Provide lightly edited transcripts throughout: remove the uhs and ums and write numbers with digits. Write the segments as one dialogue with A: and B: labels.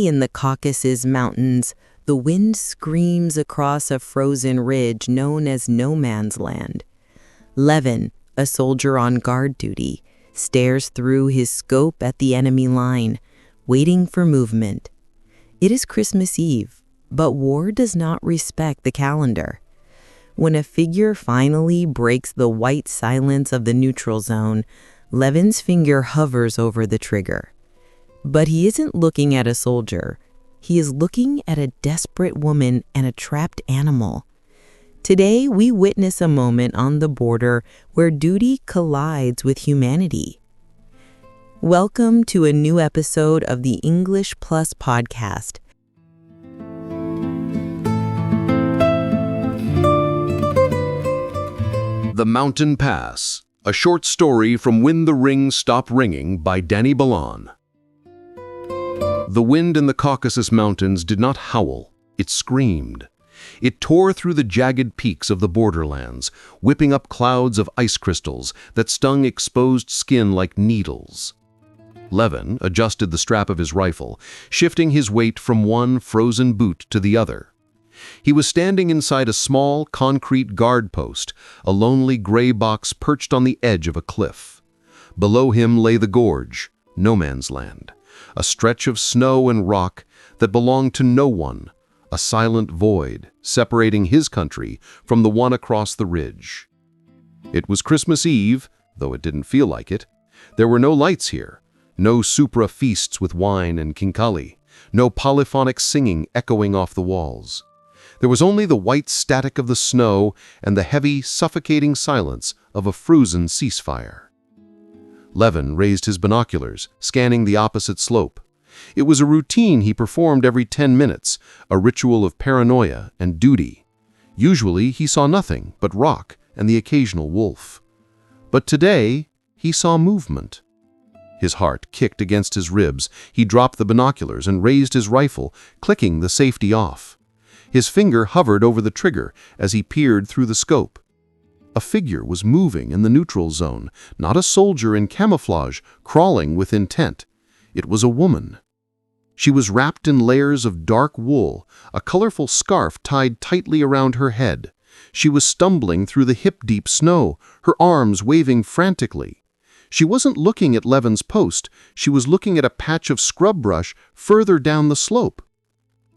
A: Today in the Caucasus Mountains, the wind screams across a frozen ridge known as No Man's Land. Levan, a soldier on guard duty, stares through his scope at the enemy line, waiting for movement. It is Christmas Eve, but war does not respect the calendar. When a figure finally breaks the white silence of the neutral zone, Levan's finger hovers over the trigger. But he isn't looking at a soldier. He is looking at a desperate woman and a trapped animal. Today, we witness a moment on the border where duty collides with humanity. Welcome to a new episode of the English Plus podcast.
B: The Mountain Pass, a short story from When the Rings Stop Ringing by Danny Balan. The wind in the Caucasus Mountains did not howl, it screamed. It tore through the jagged peaks of the borderlands, whipping up clouds of ice crystals that stung exposed skin like needles. Levan adjusted the strap of his rifle, shifting his weight from one frozen boot to the other. He was standing inside a small, concrete guard post, a lonely gray box perched on the edge of a cliff. Below him lay the gorge, No Man's Land, a stretch of snow and rock that belonged to no one, a silent void separating his country from the one across the ridge. It was Christmas Eve, though it didn't feel like it. There were no lights here, no supra feasts with wine and khinkali, no polyphonic singing echoing off the walls. There was only the white static of the snow and the heavy, suffocating silence of a frozen ceasefire. Levan raised his binoculars, scanning the opposite slope. It was a routine he performed every 10 minutes, a ritual of paranoia and duty. Usually he saw nothing but rock and the occasional wolf. But today he saw movement. His heart kicked against his ribs. He dropped the binoculars and raised his rifle, clicking the safety off. His finger hovered over the trigger as he peered through the scope. A figure was moving in the neutral zone, not a soldier in camouflage, crawling with intent. It was a woman. She was wrapped in layers of dark wool, a colorful scarf tied tightly around her head. She was stumbling through the hip-deep snow, her arms waving frantically. She wasn't looking at Levan's post, she was looking at a patch of scrub brush further down the slope.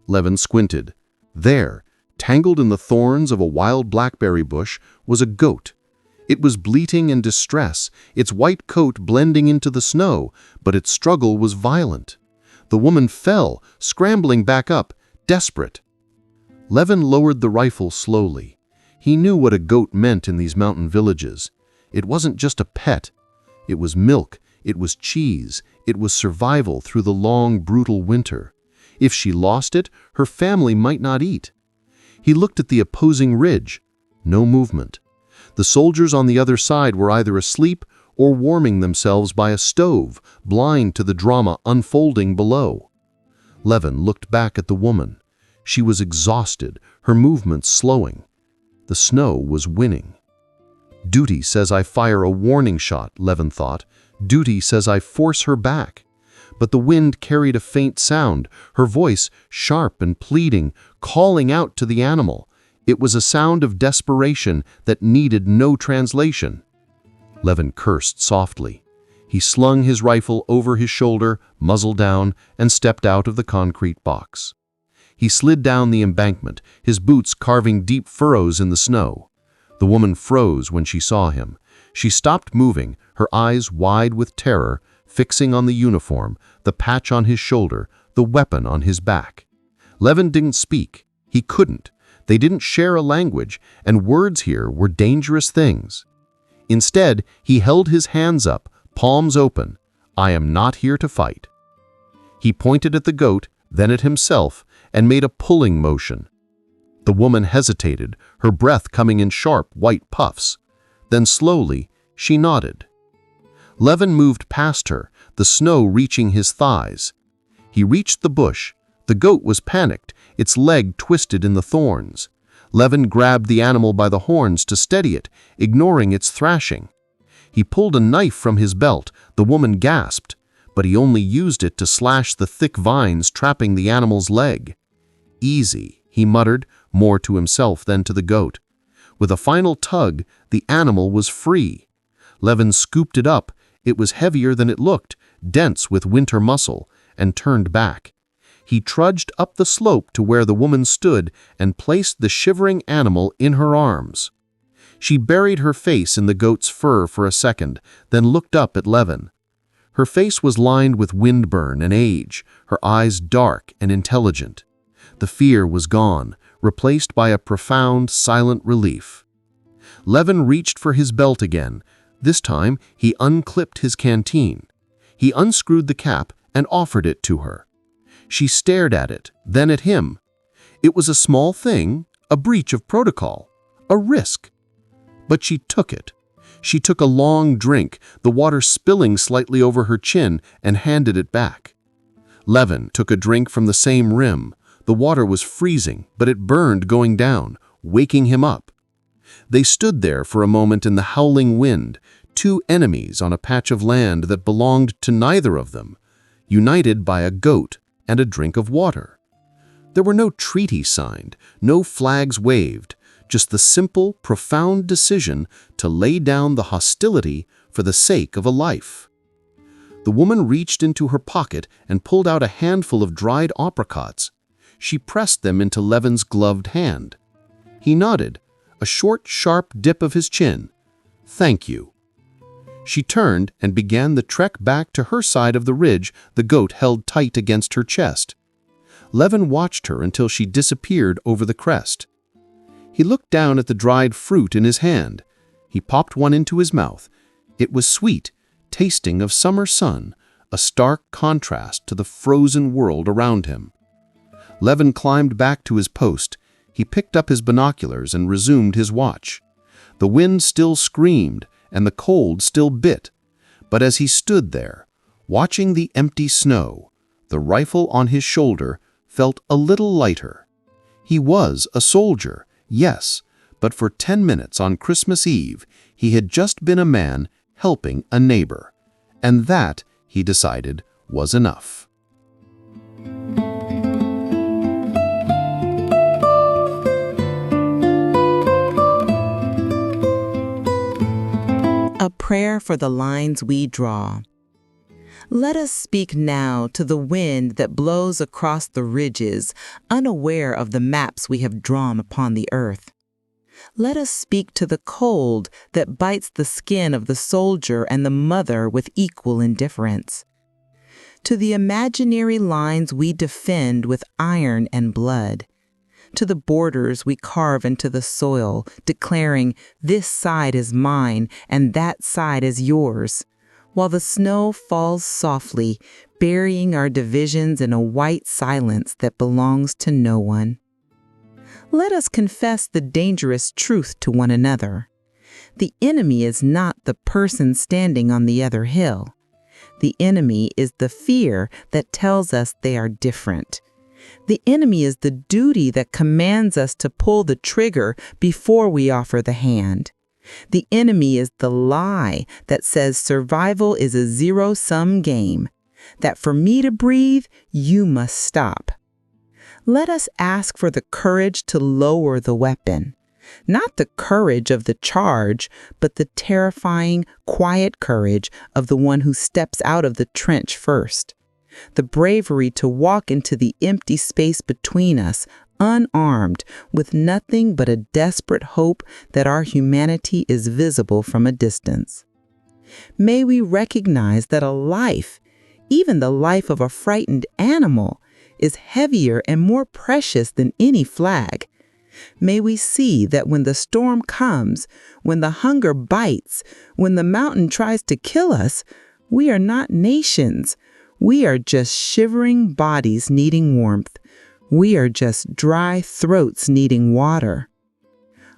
B: Levan squinted. There, tangled in the thorns of a wild blackberry bush, was a goat. It was bleating in distress, its white coat blending into the snow, but its struggle was violent. The woman fell, scrambling back up, desperate. Levan lowered the rifle slowly. He knew what a goat meant in these mountain villages. It wasn't just a pet. It was milk, it was cheese, it was survival through the long, brutal winter. If she lost it, her family might not eat. He looked at the opposing ridge. No movement. The soldiers on the other side were either asleep or warming themselves by a stove, blind to the drama unfolding below. Levan looked back at the woman. She was exhausted, her movements slowing. The snow was winning. Duty says I fire a warning shot, Levan thought. Duty says I force her back. But the wind carried a faint sound, her voice sharp and pleading, calling out to the animal. It was a sound of desperation that needed no translation. Levan cursed softly. He slung his rifle over his shoulder, muzzle down, and stepped out of the concrete box. He slid down the embankment, his boots carving deep furrows in the snow. The woman froze when she saw him. She stopped moving, her eyes wide with terror, fixing on the uniform, the patch on his shoulder, the weapon on his back. Levan didn't speak. He couldn't. They didn't share a language, and words here were dangerous things. Instead, he held his hands up, palms open. I am not here to fight. He pointed at the goat, then at himself, and made a pulling motion. The woman hesitated, her breath coming in sharp, white puffs. Then slowly, she nodded. Levan moved past her, the snow reaching his thighs. He reached the bush. The goat was panicked, its leg twisted in the thorns. Levan grabbed the animal by the horns to steady it, ignoring its thrashing. He pulled a knife from his belt. The woman gasped.
C: but he only used it to slash the thick vines trapping the animal's leg. "Easy," he muttered, more to himself than to the goat. With a final tug, the animal was free. Levan scooped it up. It was heavier than it looked, dense with winter muscle, and turned back. He trudged up the slope to where the woman stood and placed the shivering animal in her arms. She buried her face in the goat's fur for a second, then looked up at Levan. Her face was lined with windburn and age, her eyes dark and intelligent. The fear was gone, replaced by a profound, silent relief. Levan reached for his belt again. This time, he unclipped his canteen. He unscrewed the cap and offered it to her. She stared at it, then at him. It was a small thing, a breach of protocol, a risk. But she took it. She took a long drink, the water spilling slightly over her chin, and handed it back. Levan took a drink from the same rim. The water was freezing, but it burned going down, waking him up. They stood there for a moment in the howling wind, two enemies on a patch of land that belonged to neither of them, united by a goat and a drink of water. There were no treaties signed, no flags waved, just the simple, profound decision to lay down the hostility for the sake of a life. The woman reached into her pocket and pulled out a handful of dried apricots. She pressed them into Levan's gloved hand. He nodded, a short, sharp dip of his chin. "Thank you." She turned and began the trek back to her side of the ridge the goat held tight against her chest. Levan watched her until she disappeared over the crest. He looked down at the dried fruit in his hand. He popped one into his mouth. It was sweet, tasting of summer sun, a stark contrast to the frozen world around him. Levan climbed back to his post. He picked up his binoculars and resumed his watch. The wind still screamed, and the cold still bit. But as he stood there, watching the empty snow, the rifle on his shoulder felt a little lighter. He was a soldier, yes, but for 10 minutes on Christmas Eve, he had just been a man helping a neighbor. And that, he decided, was enough.
A: A prayer for the lines we draw. Let us speak now to the wind that blows across the ridges, unaware of the maps we have drawn upon the earth. Let us speak to the cold that bites the skin of the soldier and the mother with equal indifference. To the imaginary lines we defend with iron and blood. To the borders we carve into the soil, declaring, "This side is mine and that side is yours," while the snow falls softly, burying our divisions in a white silence that belongs to no one. Let us confess the dangerous truth to one another. The enemy is not the person standing on the other hill. The enemy is the fear that tells us they are different. The enemy is the duty that commands us to pull the trigger before we offer the hand. The enemy is the lie that says survival is a zero-sum game, that for me to breathe, you must stop. Let us ask for the courage to lower the weapon, not the courage of the charge, but the terrifying, quiet courage of the one who steps out of the trench first. The bravery to walk into the empty space between us, unarmed, with nothing but a desperate hope that our humanity is visible from a distance. May we recognize that a life, even the life of a frightened animal, is heavier and more precious than any flag. May we see that when the storm comes, when the hunger bites, when the mountain tries to kill us, we are not nations. We are just shivering bodies needing warmth. We are just dry throats needing water.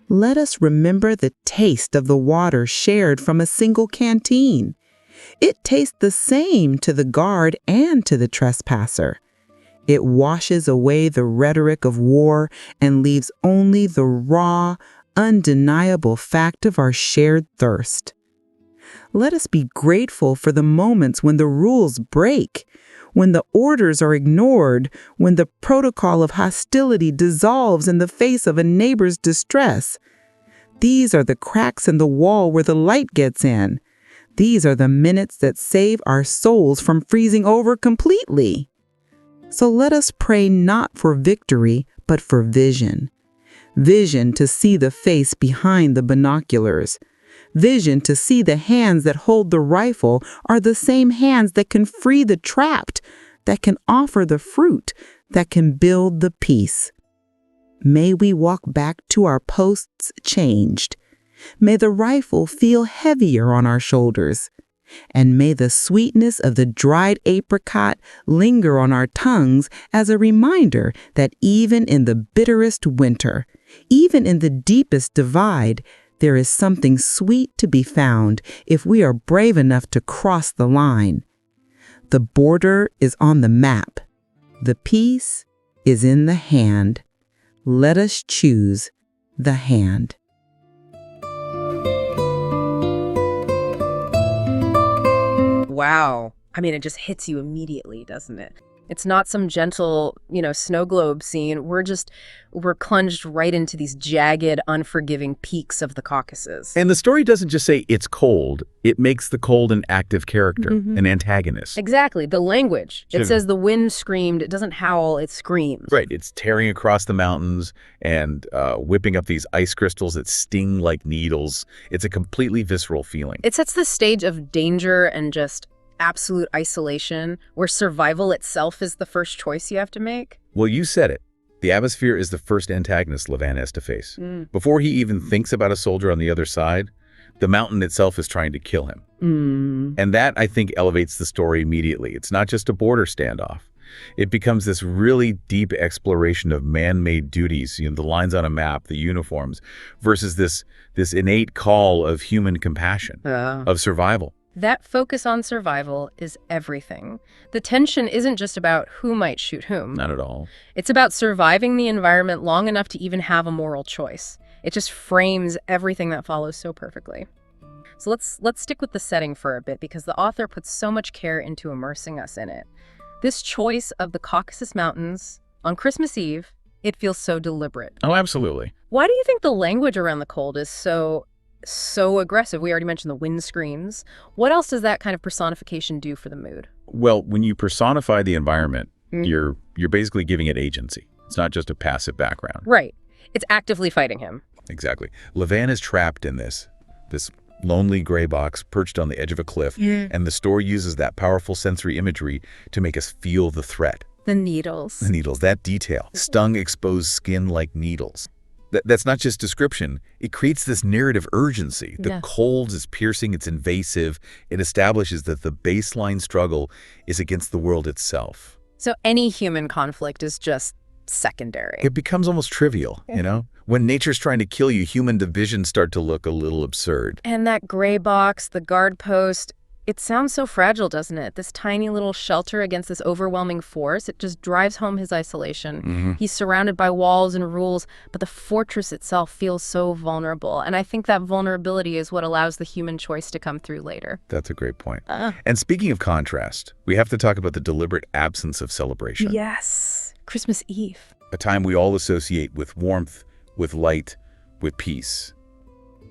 A: Let us remember the taste of the water shared from a single canteen. It tastes the same to the guard and to the trespasser. It washes away the rhetoric of war and leaves only the raw, undeniable fact of our shared thirst.
D: Let us be grateful for the moments when the rules break, when the orders are ignored, when the protocol of hostility dissolves in the face of a neighbor's distress. These are the cracks in the wall where the light gets in. These are the minutes that save our souls from freezing over completely. So let us pray not for victory, but for vision. Vision to see the face behind the binoculars. Vision to see the hands that hold the rifle are the same hands that can free the trapped, that can offer the fruit, that can build the peace. May we walk back to our posts changed. May the rifle feel heavier on our shoulders. And may the sweetness of the dried apricot linger on our tongues as a reminder that even in the bitterest winter, even in the deepest divide, there is something sweet to be found if we are brave enough to cross the line. The border is on the map. The peace is in the hand. Let us choose the hand.
E: Wow. I mean, it just hits you immediately, doesn't it? It's not some gentle, snow globe scene. We're plunged right into these jagged, unforgiving peaks of the Caucasus.
F: And the story doesn't just say it's cold. It makes the cold an active character, an antagonist.
E: Exactly. The language. It says the wind screamed. It doesn't howl, it screams.
F: Right. It's tearing across the mountains and whipping up these ice crystals that sting like needles. It's a completely visceral feeling.
E: It sets the stage of danger and just absolute isolation, where survival itself is the first choice you have to make.
F: Well, you said it. The atmosphere is the first antagonist Levan has to face. Before he even thinks about a soldier on the other side, the mountain itself is trying to kill him. And that, I think, elevates the story immediately. It's not just a border standoff. It becomes this really deep exploration of man-made duties, the lines on a map, the uniforms, versus this innate call of human compassion, of survival.
E: That focus on survival is everything. The tension isn't just about who might shoot whom.
F: Not at all.
E: It's about surviving the environment long enough to even have a moral choice. It just frames everything that follows so perfectly. So let's stick with the setting for a bit, because the author puts so much care into immersing us in it. This choice of the Caucasus Mountains on Christmas Eve, it feels so deliberate.
F: Oh, absolutely.
E: Why do you think the language around the cold is so aggressive? We already mentioned the wind screams. What else does that kind of personification do for the mood?
F: Well, when you personify the environment, you're basically giving it agency. It's not just a passive background.
E: Right. It's actively fighting him.
F: Exactly. Levan is trapped in this lonely gray box perched on the edge of a cliff, and the story uses that powerful sensory imagery to make us feel the threat.
E: The needles.
F: The needles, that detail. Stung, exposed skin like needles. That's not just description. It creates this narrative urgency. The cold is piercing, it's invasive. It establishes that the baseline struggle is against the world itself.
E: So any human conflict is just secondary.
F: It becomes almost trivial, When nature's trying to kill you, human divisions start to look a little absurd.
E: And that gray box, the guard post, it sounds so fragile, doesn't it? This tiny little shelter against this overwhelming force, it just drives home his isolation. He's surrounded by walls and rules, but the fortress itself feels so vulnerable. And I think that vulnerability is what allows the human choice to come through later.
F: That's a great point. And speaking of contrast, we have to talk about the deliberate absence of celebration.
E: Yes. Christmas Eve.
F: A time we all associate with warmth, with light, with peace.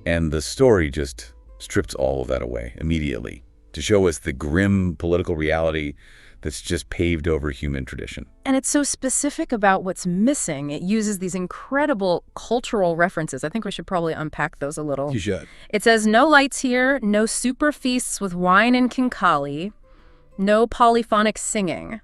F: And the story just strips all of that away immediately, to show us the grim political reality that's just paved over human tradition.
E: And it's so specific about what's missing. It uses these incredible cultural references. I think we should probably unpack those a little.
F: You should.
E: It says, no lights here, no super feasts with wine and kinkali, no polyphonic singing.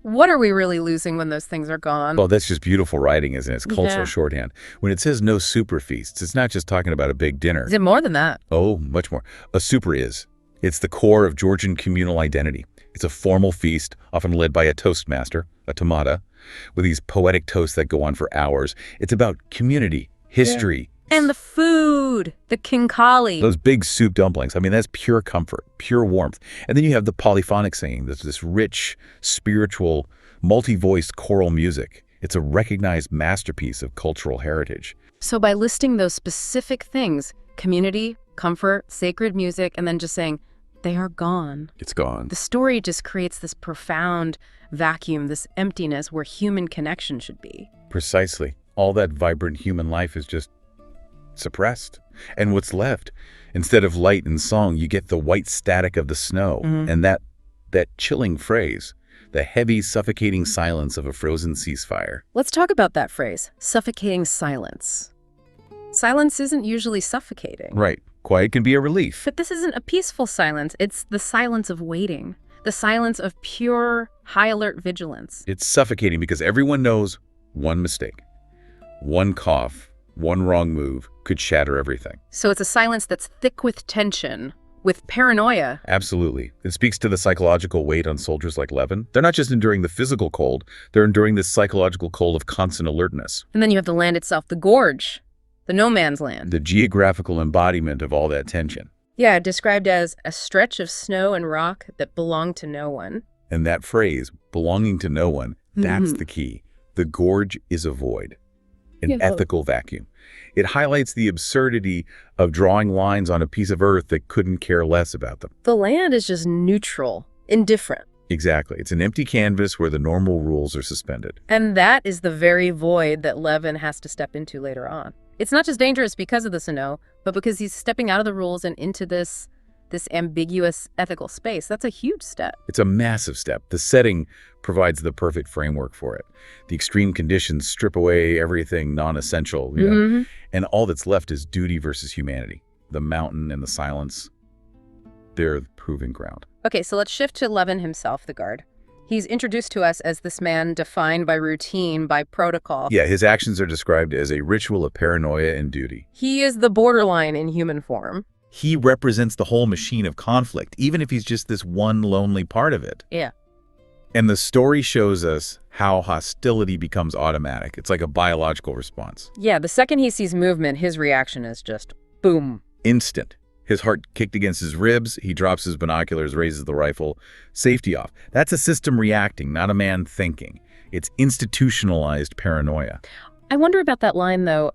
E: What are we really losing when those things are gone?
F: Well, that's just beautiful writing, isn't it? It's cultural shorthand. When it says no super feasts, it's not just talking about a big dinner.
E: Is it more than that?
F: Oh, much more. A super is. It's the core of Georgian communal identity. It's a formal feast, often led by a toastmaster, a tomata, with these poetic toasts that go on for hours. It's about community, history.
E: And the food, the kinkali.
F: Those big soup dumplings. I mean, that's pure comfort, pure warmth. And then you have the polyphonic singing. There's this rich, spiritual, multi-voiced choral music. It's a recognized masterpiece of cultural heritage.
E: So by listing those specific things, community, comfort, sacred music, and then just saying, they are gone.
F: It's gone.
E: The story just creates this profound vacuum, this emptiness where human connection should be.
F: Precisely. All that vibrant human life is just suppressed. And what's left? Instead of light and song, you get the white static of the snow. And that chilling phrase, the heavy, suffocating silence of a frozen ceasefire.
E: Let's talk about that phrase, suffocating silence. Silence isn't usually suffocating.
F: Right. Quiet can be a relief.
E: But this isn't a peaceful silence. It's the silence of waiting, the silence of pure, high-alert vigilance.
F: It's suffocating because everyone knows one mistake, one cough, one wrong move could shatter everything.
E: So it's a silence that's thick with tension, with paranoia.
F: Absolutely. It speaks to the psychological weight on soldiers like Levan. They're not just enduring the physical cold, they're enduring this psychological cold of constant alertness.
E: And then you have the land itself, the gorge, the no man's land.
F: The geographical embodiment of all that tension.
E: Yeah, described as a stretch of snow and rock that belonged to no one.
F: And that phrase, belonging to no one, that's the key. The gorge is a void, an ethical vacuum. It highlights the absurdity of drawing lines on a piece of earth that couldn't care less about them.
E: The land is just neutral, indifferent.
F: Exactly. It's an empty canvas where the normal rules are suspended.
E: And that is the very void that Levan has to step into later on. It's not just dangerous because of the snow, but because he's stepping out of the rules and into this ambiguous ethical space. That's a huge step.
F: It's a massive step. The setting provides the perfect framework for it. The extreme conditions strip away everything non-essential, and all that's left is duty versus humanity. The mountain and the silence, they're the proving ground.
E: Okay, so let's shift to Levan himself, the guard. He's introduced to us as this man defined by routine, by protocol.
F: Yeah, his actions are described as a ritual of paranoia and duty.
E: He is the borderline in human form.
F: He represents the whole machine of conflict, even if he's just this one lonely part of it.
E: Yeah.
F: And the story shows us how hostility becomes automatic. It's like a biological response.
E: Yeah, the second he sees movement, his reaction is just boom.
F: Instant. His heart kicked against his ribs, he drops his binoculars, raises the rifle, safety off. That's a system reacting, not a man thinking. It's institutionalized paranoia.
E: I wonder about that line, though,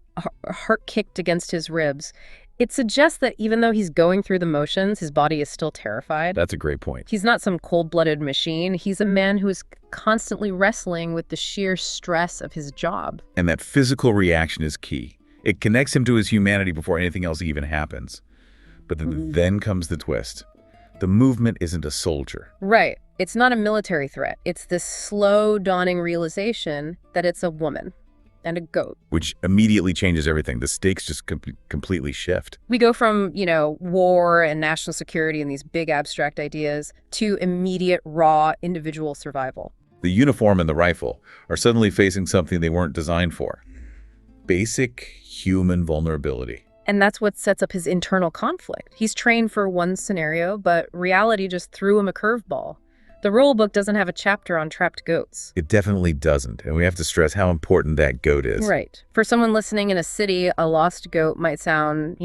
E: heart kicked against his ribs. It suggests that even though he's going through the motions, his body is still terrified.
F: That's a great point.
E: He's not some cold-blooded machine. He's a man who is constantly wrestling with the sheer stress of his job.
F: And that physical reaction is key. It connects him to his humanity before anything else even happens. But then comes the twist. The movement isn't a soldier.
E: Right. It's not a military threat. It's this slow dawning realization that it's a woman and a goat.
F: Which immediately changes everything. The stakes just completely shift.
E: We go from, war and national security and these big abstract ideas to immediate, raw, individual survival.
F: The uniform and the rifle are suddenly facing something they weren't designed for. Basic human vulnerability.
E: And that's what sets up his internal conflict. He's trained for one scenario, but reality just threw him a curveball. The rule book doesn't have a chapter on trapped goats.
F: It definitely doesn't, and we have to stress how important that goat is.
E: Right. For someone listening in a city, a lost goat might sound,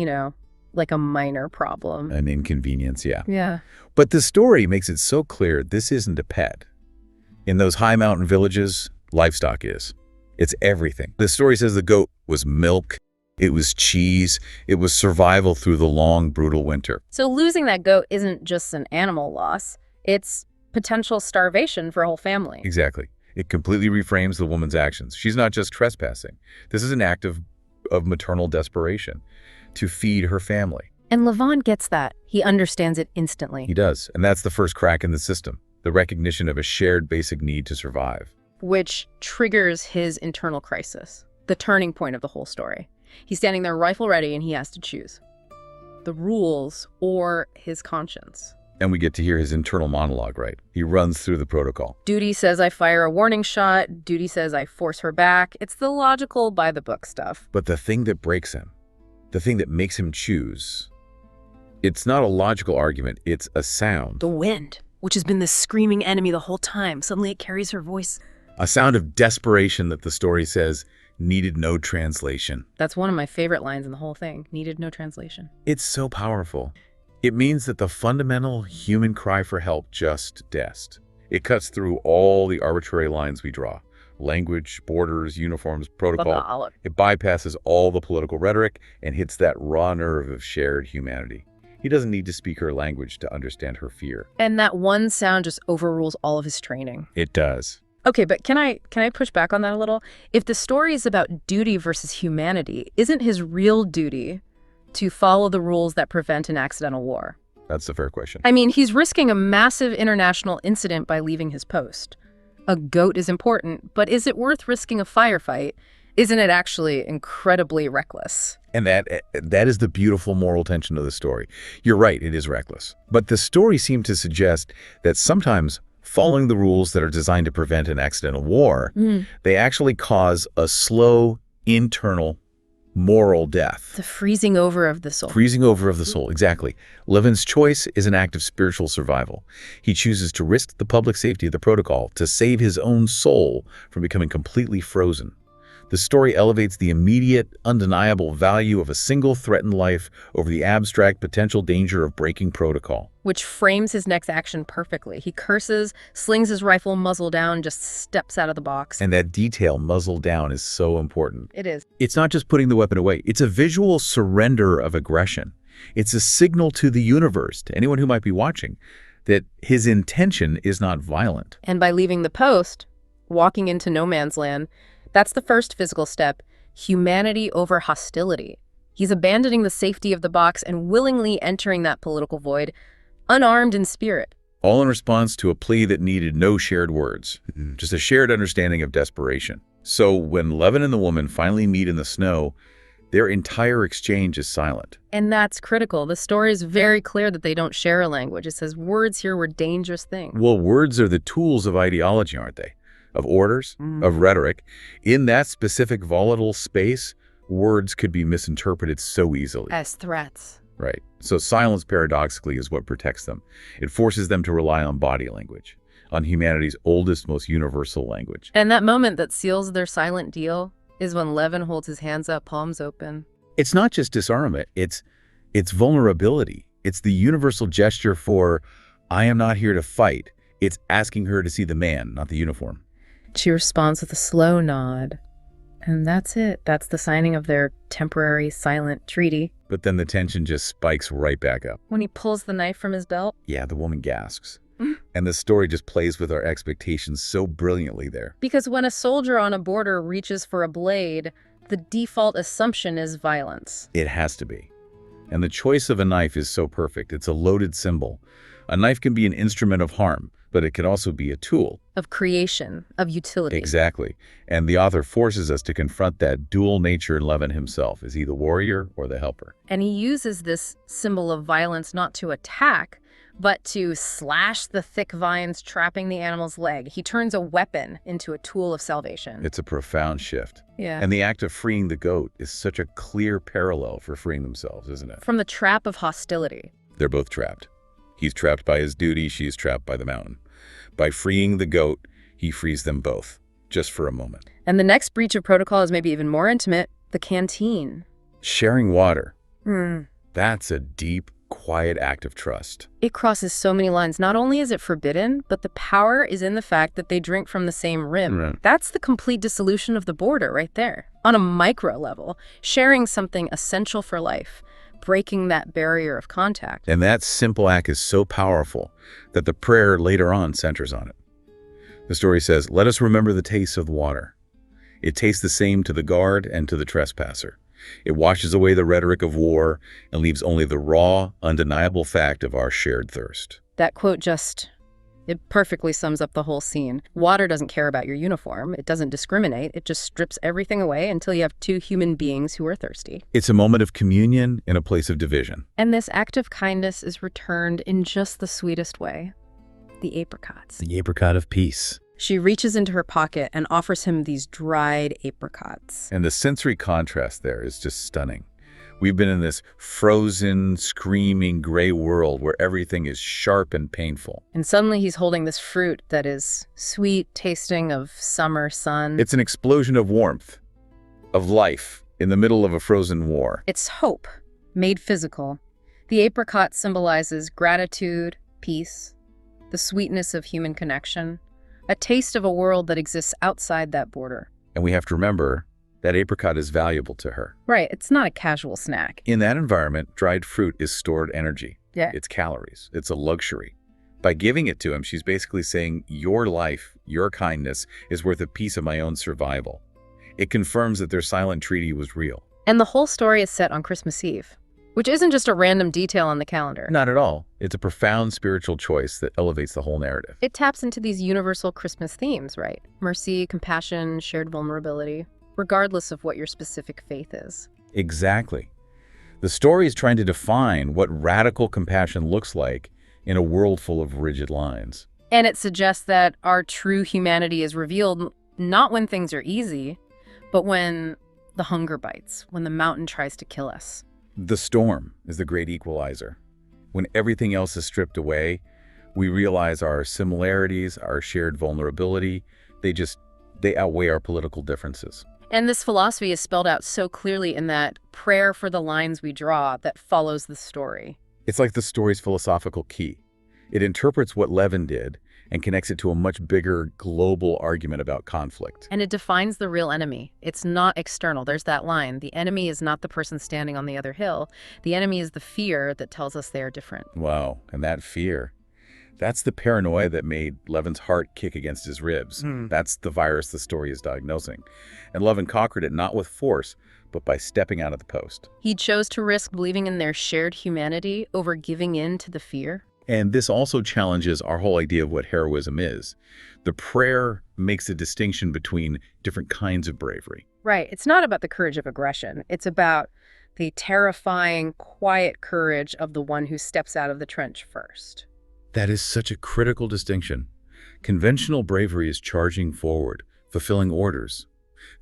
E: like a minor problem.
F: An inconvenience, yeah.
E: Yeah.
F: But the story makes it so clear this isn't a pet. In those high mountain villages, livestock is. It's everything. The story says the goat was milk, it was cheese, it was survival through the long, brutal winter.
E: So losing that goat isn't just an animal loss, it's potential starvation for a whole family.
F: Exactly. It completely reframes the woman's actions. She's not just trespassing. This is an act of maternal desperation to feed her family.
E: And Levan gets that. He understands it instantly.
F: He does. And that's the first crack in the system, the recognition of a shared basic need to survive.
E: Which triggers his internal crisis, the turning point of the whole story. He's standing there rifle ready and he has to choose the rules or his conscience.
F: And we get to hear his internal monologue, right? He runs through the protocol.
E: Duty says I fire a warning shot. Duty says I force her back. It's the logical by-the-book stuff.
F: But the thing that breaks him, the thing that makes him choose, it's not a logical argument, it's a sound.
E: The wind, which has been this screaming enemy the whole time. Suddenly it carries her voice.
F: A sound of desperation that the story says needed no translation.
E: That's one of my favorite lines in the whole thing. Needed no translation.
F: It's so powerful. It means that the fundamental human cry for help just dest. It cuts through all the arbitrary lines we draw. language, borders, uniforms, protocol.
E: Bagal.
F: It bypasses all the political rhetoric and hits that raw nerve of shared humanity. He doesn't need to speak her language to understand her fear.
E: And that one sound just overrules all of his training.
F: It does.
E: Okay, but can I push back on that a little? If the story is about duty versus humanity, isn't his real duty to follow the rules that prevent an accidental war?
F: That's a fair question.
E: I mean, he's risking a massive international incident by leaving his post. A goat is important, but is it worth risking a firefight? Isn't it actually incredibly reckless?
F: And that is the beautiful moral tension of the story. You're right, it is reckless. But the story seemed to suggest that sometimes following the rules that are designed to prevent an accidental war, they actually cause a slow, internal, moral death.
E: The freezing over of the soul.
F: Freezing over of the soul, exactly. Levan's choice is an act of spiritual survival. He chooses to risk the public safety of the protocol to save his own soul from becoming completely frozen. The story elevates the immediate, undeniable value of a single threatened life over the abstract potential danger of breaking protocol.
E: Which frames his next action perfectly. He curses, slings his rifle muzzle down, just steps out of the box.
F: And that detail, muzzle down, is so important.
E: It is.
F: It's not just putting the weapon away. It's a visual surrender of aggression. It's a signal to the universe, to anyone who might be watching, that his intention is not violent.
E: And by leaving the post, walking into no man's land, that's the first physical step, humanity over hostility. He's abandoning the safety of the box and willingly entering that political void, unarmed in spirit.
F: All in response to a plea that needed no shared words, just a shared understanding of desperation. So when Levan and the woman finally meet in the snow, their entire exchange is silent.
E: And that's critical. The story is very clear that they don't share a language. It says words here were dangerous things.
F: Well, words are the tools of ideology, aren't they? Of orders, of rhetoric. In that specific volatile space, words could be misinterpreted so easily.
E: As threats.
F: Right. So silence, paradoxically, is what protects them. It forces them to rely on body language, on humanity's oldest, most universal language.
E: And that moment that seals their silent deal is when Levan holds his hands up, palms open.
F: It's not just disarmament. It's vulnerability. It's the universal gesture for, I am not here to fight. It's asking her to see the man, not the uniform.
E: She responds with a slow nod. And that's it. That's the signing of their temporary silent treaty.
F: But then the tension just spikes right back up.
E: When he pulls the knife from his belt.
F: Yeah, the woman gasps. And the story just plays with our expectations so brilliantly there.
E: Because when a soldier on a border reaches for a blade, the default assumption is violence.
F: It has to be. And the choice of a knife is so perfect. It's a loaded symbol. A knife can be an instrument of harm, but it can also be a tool.
E: Of creation, of utility.
F: Exactly. And the author forces us to confront that dual nature in Levan himself. Is he the warrior or the helper?
E: And he uses this symbol of violence not to attack, but to slash the thick vines trapping the animal's leg. He turns a weapon into a tool of salvation.
F: It's a profound shift.
E: Yeah.
F: And the act of freeing the goat is such a clear parallel for freeing themselves, isn't it?
E: From the trap of hostility.
F: They're both trapped. He's trapped by his duty, she's trapped by the mountain. By freeing the goat, he frees them both, just for a moment.
E: And the next breach of protocol is maybe even more intimate, the canteen.
F: Sharing water. That's a deep, quiet act of trust.
E: It crosses so many lines. Not only is it forbidden, but the power is in the fact that they drink from the same rim.
F: Right.
E: That's the complete dissolution of the border right there. On a micro level, sharing something essential for life, breaking that barrier of contact.
F: And that simple act is so powerful that the prayer later on centers on it. The story says, "Let us remember the taste of the water. It tastes the same to the guard and to the trespasser. It washes away the rhetoric of war and leaves only the raw, undeniable fact of our shared thirst."
E: That quote it perfectly sums up the whole scene. Water doesn't care about your uniform. It doesn't discriminate. It just strips everything away until you have two human beings who are thirsty.
F: It's a moment of communion in a place of division.
E: And this act of kindness is returned in just the sweetest way. The apricots.
F: The apricot of peace.
E: She reaches into her pocket and offers him these dried apricots.
F: And the sensory contrast there is just stunning. We've been in this frozen, screaming gray world where everything is sharp and painful.
E: And suddenly he's holding this fruit that is sweet, tasting of summer sun.
F: It's an explosion of warmth, of life, in the middle of a frozen war.
E: It's hope, made physical. The apricot symbolizes gratitude, peace, the sweetness of human connection. A taste of a world that exists outside that border.
F: And we have to remember that apricot is valuable to her.
E: Right, it's not a casual snack.
F: In that environment, dried fruit is stored energy.
E: Yeah.
F: It's calories. It's a luxury. By giving it to him, she's basically saying, your life, your kindness, is worth a piece of my own survival. It confirms that their silent treaty was real.
E: And the whole story is set on Christmas Eve, which isn't just a random detail on the calendar.
F: Not at all. It's a profound spiritual choice that elevates the whole narrative.
E: It taps into these universal Christmas themes, right? Mercy, compassion, shared vulnerability, regardless of what your specific faith is.
F: Exactly. The story is trying to define what radical compassion looks like in a world full of rigid lines.
E: And it suggests that our true humanity is revealed not when things are easy, but when the hunger bites, when the mountain tries to kill us.
F: The storm is the great equalizer. When everything else is stripped away, we realize our similarities, our shared vulnerability, they outweigh our political differences.
E: And this philosophy is spelled out so clearly in that prayer for the lines we draw that follows the story.
F: It's like the story's philosophical key. It interprets what Levan did and connects it to a much bigger global argument about conflict.
E: And it defines the real enemy. It's not external. There's that line. The enemy is not the person standing on the other hill. The enemy is the fear that tells us they are different.
F: Wow, and that fear, that's the paranoia that made Levan's heart kick against his ribs. That's the virus the story is diagnosing. And Levan conquered it not with force, but by stepping out of the post.
E: He chose to risk believing in their shared humanity over giving in to the fear.
F: And this also challenges our whole idea of what heroism is. The prayer makes a distinction between different kinds of bravery.
E: Right. It's not about the courage of aggression. It's about the terrifying, quiet courage of the one who steps out of the trench first.
F: That is such a critical distinction. Conventional bravery is charging forward, fulfilling orders.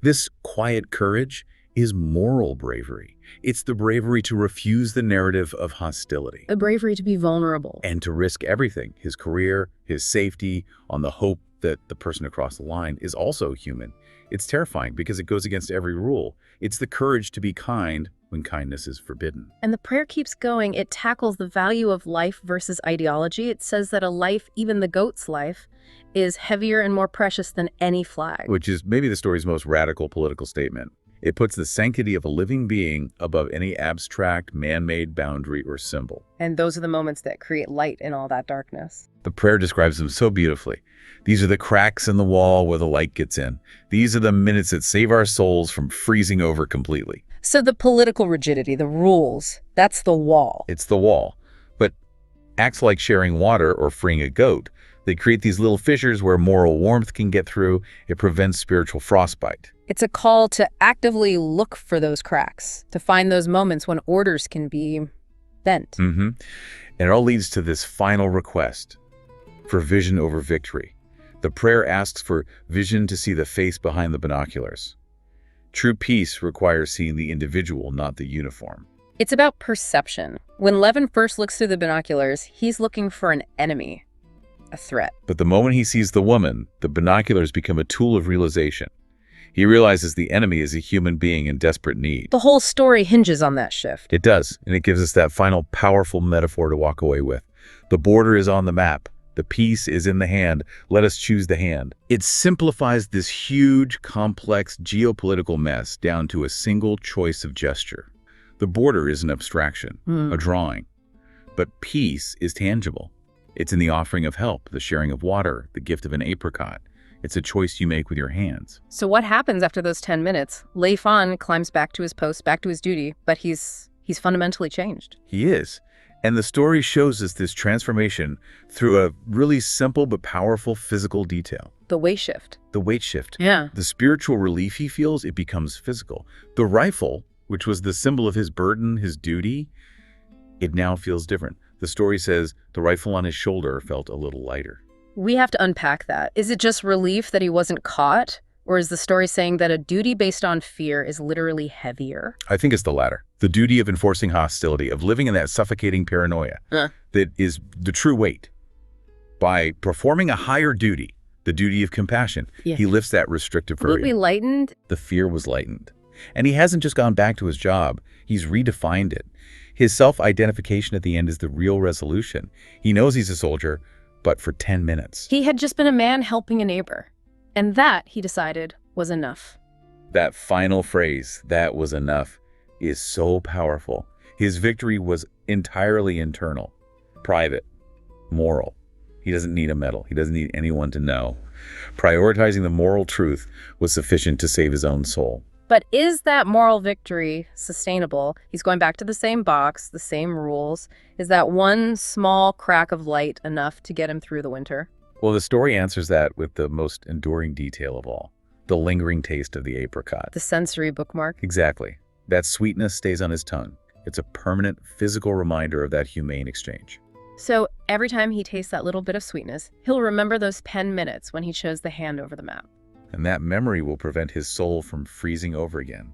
F: This quiet courage is moral bravery. It's the bravery to refuse the narrative of hostility.
E: A bravery to be vulnerable.
F: And to risk everything, his career, his safety, on the hope that the person across the line is also human. It's terrifying because it goes against every rule. It's the courage to be kind when kindness is forbidden.
E: And the prayer keeps going. It tackles the value of life versus ideology. It says that a life, even the goat's life, is heavier and more precious than any flag.
F: Which is maybe the story's most radical political statement. It puts the sanctity of a living being above any abstract, man-made boundary or symbol.
E: And those are the moments that create light in all that darkness.
F: The prayer describes them so beautifully. These are the cracks in the wall where the light gets in. These are the minutes that save our souls from freezing over completely.
E: So the political rigidity, the rules, that's the wall.
F: It's the wall. But acts like sharing water or freeing a goat, they create these little fissures where moral warmth can get through. It prevents spiritual frostbite.
E: It's a call to actively look for those cracks, to find those moments when orders can be bent.
F: And it all leads to this final request for vision over victory. The prayer asks for vision to see the face behind the binoculars. True peace requires seeing the individual, not the uniform.
E: It's about perception. When Levan first looks through the binoculars, he's looking for an enemy, a threat.
F: But the moment he sees the woman, the binoculars become a tool of realization. He realizes the enemy is a human being in desperate need.
E: The whole story hinges on that shift.
F: It does, and it gives us that final powerful metaphor to walk away with. The border is on the map. The peace is in the hand. Let us choose the hand. It simplifies this huge, complex geopolitical mess down to a single choice of gesture. The border is an abstraction, a drawing. But peace is tangible. It's in the offering of help, the sharing of water, the gift of an apricot. It's a choice you make with your hands.
E: So what happens after those 10 minutes? Levan climbs back to his post, back to his duty, but he's fundamentally changed.
F: He is. And the story shows us this transformation through a really simple but powerful physical detail.
E: The weight shift.
F: The weight shift.
E: Yeah.
F: The spiritual relief he feels, it becomes physical. The rifle, which was the symbol of his burden, his duty, it now feels different. The story says the rifle on his shoulder felt a little lighter.
E: We have to unpack that. Is it just relief that he wasn't caught? Or is the story saying that a duty based on fear is literally heavier?
F: I think it's the latter. The duty of enforcing hostility, of living in that suffocating paranoia, that is the true weight. By performing a higher duty, the duty of compassion, he lifts that restrictive burden.
E: Absolutely lightened.
F: The fear was lightened. And he hasn't just gone back to his job. He's redefined it. His self-identification at the end is the real resolution. He knows he's a soldier, but for 10 minutes.
E: He had just been a man helping a neighbor. And that, he decided, was enough.
F: That final phrase, "that was enough," is so powerful. His victory was entirely internal, private, moral. He doesn't need a medal. He doesn't need anyone to know. Prioritizing the moral truth was sufficient to save his own soul.
E: But is that moral victory sustainable? He's going back to the same box, the same rules. Is that one small crack of light enough to get him through the winter?
F: Well, the story answers that with the most enduring detail of all, the lingering taste of the apricot.
E: The sensory bookmark?
F: Exactly. That sweetness stays on his tongue. It's a permanent physical reminder of that humane exchange.
E: So every time he tastes that little bit of sweetness, he'll remember those 10 minutes when he chose the hand over the map.
F: And that memory will prevent his soul from freezing over again.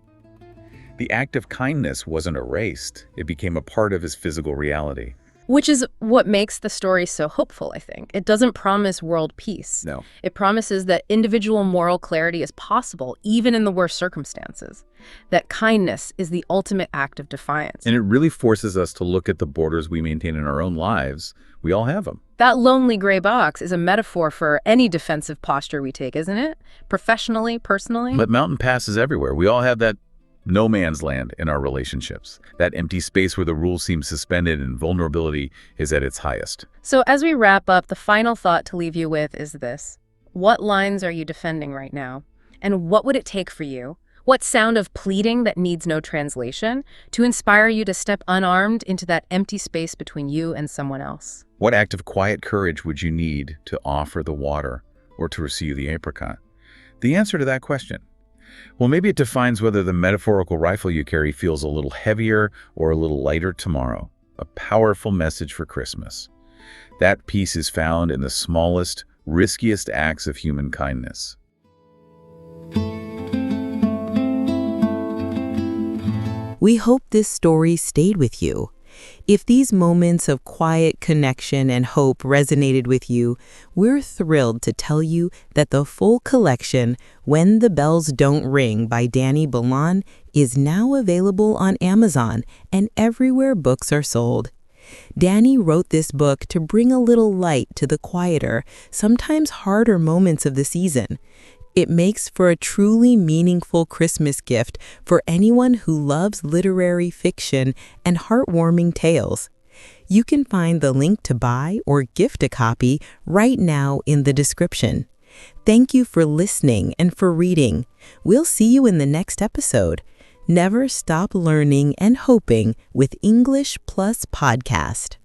F: The act of kindness wasn't erased. It became a part of his physical reality.
E: Which is what makes the story so hopeful, I think. It doesn't promise world peace.
F: No.
E: It promises that individual moral clarity is possible, even in the worst circumstances. That kindness is the ultimate act of defiance.
F: And it really forces us to look at the borders we maintain in our own lives. We all have them.
E: That lonely gray box is a metaphor for any defensive posture we take, isn't it? Professionally, personally.
F: But mountain passes everywhere. We all have that no man's land in our relationships. That empty space where the rules seem suspended and vulnerability is at its highest.
E: So as we wrap up, the final thought to leave you with is this. What lines are you defending right now? And what would it take for you? What sound of pleading that needs no translation to inspire you to step unarmed into that empty space between you and someone else?
F: What act of quiet courage would you need to offer the water or to receive the apricot? The answer to that question, well, maybe it defines whether the metaphorical rifle you carry feels a little heavier or a little lighter tomorrow. A powerful message for Christmas. That peace is found in the smallest, riskiest acts of human kindness.
A: We hope this story stayed with you. If these moments of quiet connection and hope resonated with you, we're thrilled to tell you that the full collection, When the Bells Don't Ring by Danny Ballon, is now available on Amazon and everywhere books are sold. Danny wrote this book to bring a little light to the quieter, sometimes harder moments of the season. It makes for a truly meaningful Christmas gift for anyone who loves literary fiction and heartwarming tales. You can find the link to buy or gift a copy right now in the description. Thank you for listening and for reading. We'll see you in the next episode. Never stop learning and hoping with English Plus Podcast.